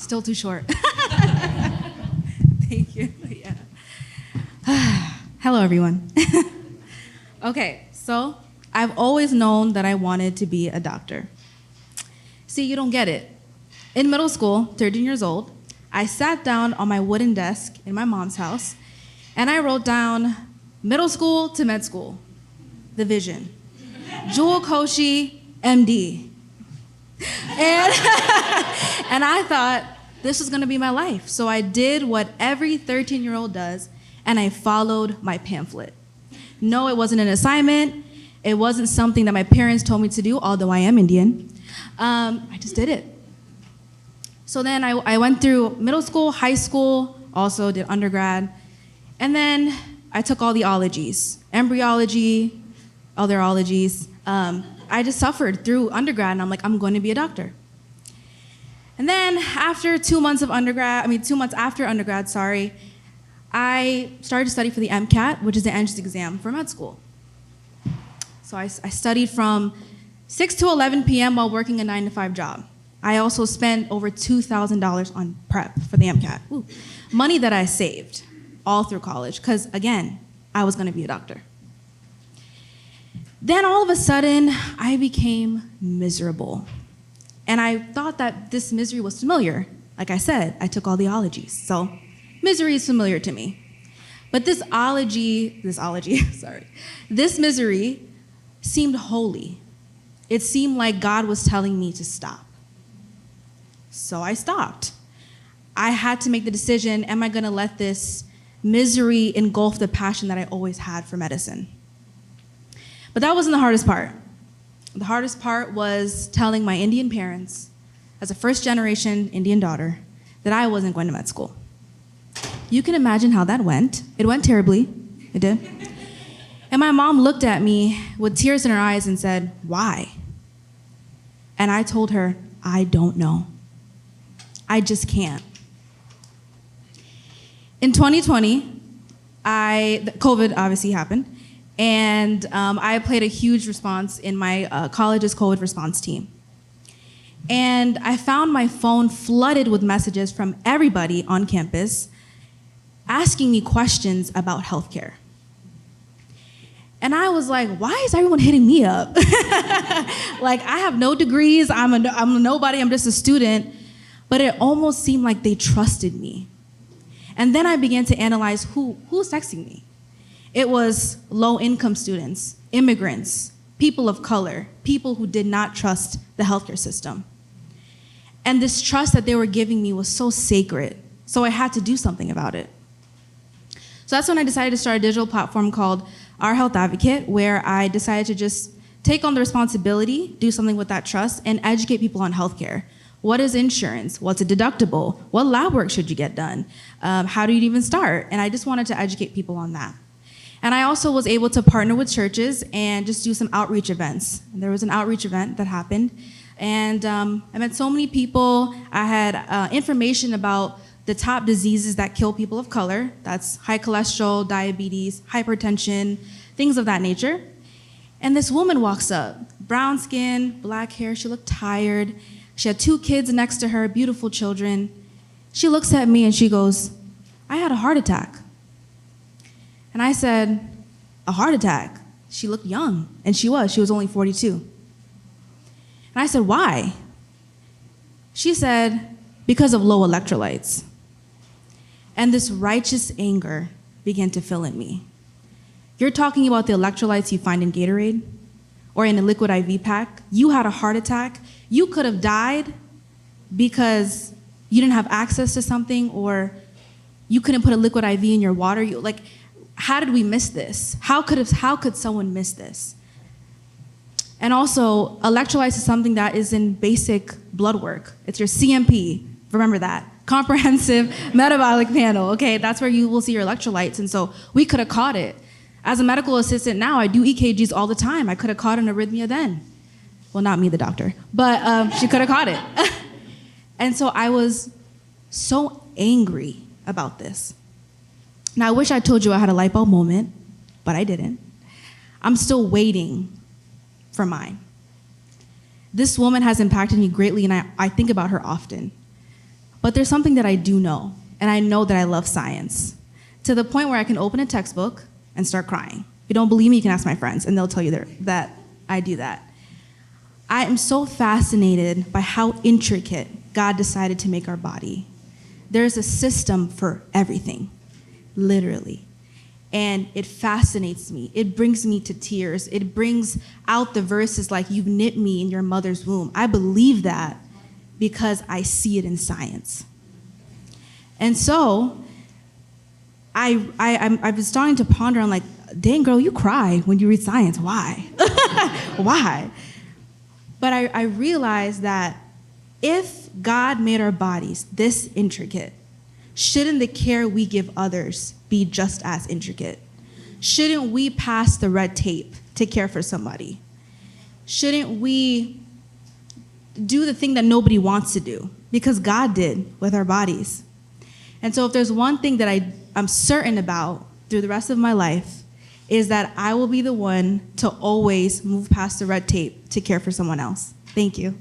Still too short. Thank you. Yeah. Hello, everyone. Okay, so I've always known that I wanted to be a doctor. See, you don't get it. In middle school, 13 years old, I sat down on my wooden desk in my mom's house, and I wrote down middle school to med school, the vision. Jewel Koshy, MD. And I thought this was gonna be my life. So I did what every 13-year-old does, and I followed my pamphlet. No, it wasn't an assignment. It wasn't something that my parents told me to do, although I am Indian. I just did it. So then I went through middle school, high school, also did undergrad, and then I took all the ologies, embryology, other ologies. I just suffered through undergrad, and I'm like, I'm going to be a doctor. And then after 2 months after undergrad, I started to study for the MCAT, which is the entrance exam for med school. So I studied from 6 to 11 p.m. while working a 9-to-5 job. I also spent over $2,000 on prep for the MCAT. Ooh. Money that I saved all through college, because again, I was gonna be a doctor. Then all of a sudden, I became miserable. And I thought that this misery was familiar. Like I said, I took all the ologies, so misery is familiar to me. But this misery seemed holy. It seemed like God was telling me to stop. So I stopped. I had to make the decision, am I gonna let this misery engulf the passion that I always had for medicine? But that wasn't the hardest part. The hardest part was telling my Indian parents, as a first-generation Indian daughter, that I wasn't going to med school. You can imagine how that went. It went terribly. It did. And my mom looked at me with tears in her eyes and said, "Why?" And I told her, "I don't know. I just can't." In 2020, COVID obviously happened, and I played a huge response in my college's COVID response team. And I found my phone flooded with messages from everybody on campus asking me questions about healthcare. And I was like, why is everyone hitting me up? Like, I have no degrees, I'm a nobody, I'm just a student. But it almost seemed like they trusted me. And then I began to analyze who's texting me. It was low-income students, immigrants, people of color, people who did not trust the healthcare system. And this trust that they were giving me was so sacred, so I had to do something about it. So that's when I decided to start a digital platform called Our Health Advocate, where I decided to just take on the responsibility, do something with that trust, and educate people on healthcare. What is insurance? What's a deductible? What lab work should you get done? How do you even start? And I just wanted to educate people on that. And I also was able to partner with churches and just do some outreach events. And there was an outreach event that happened, and I met so many people. I had information about the top diseases that kill people of color. That's high cholesterol, diabetes, hypertension, things of that nature. And this woman walks up, brown skin, black hair, she looked tired. She had 2 kids next to her, beautiful children. She looks at me and she goes, "I had a heart attack." And I said, "A heart attack?" She looked young, and she was only 42. And I said, "Why?" She said, "Because of low electrolytes." And this righteous anger began to fill in me. You're talking about the electrolytes you find in Gatorade or in a liquid IV pack. You had a heart attack. You could have died because you didn't have access to something, or you couldn't put a liquid IV in your water. How did we miss this? How could someone miss this? And also, electrolytes is something that is in basic blood work. It's your CMP, remember that. Comprehensive Metabolic Panel, okay? That's where you will see your electrolytes, and so we could have caught it. As a medical assistant now, I do EKGs all the time. I could have caught an arrhythmia then. Well, not me, the doctor, but she could have caught it. And so I was so angry about this. Now, I wish I told you I had a light bulb moment, but I didn't. I'm still waiting for mine. This woman has impacted me greatly, and I think about her often. But there's something that I do know, and I know that I love science, to the point where I can open a textbook and start crying. If you don't believe me, you can ask my friends, and they'll tell you that I do that. I am so fascinated by how intricate God decided to make our body. There's a system for everything, literally. And it fascinates me. It brings me to tears. It brings out the verses like, "You knit me in your mother's womb." I believe that because I see it in science. And so I've been starting to ponder on, like, dang, girl, you cry when you read science. Why? Why? But I realized that if God made our bodies this intricate, shouldn't the care we give others be just as intricate? Shouldn't we pass the red tape to care for somebody? Shouldn't we do the thing that nobody wants to do? Because God did with our bodies. And so if there's one thing that I'm certain about through the rest of my life, is that I will be the one to always move past the red tape to care for someone else. Thank you.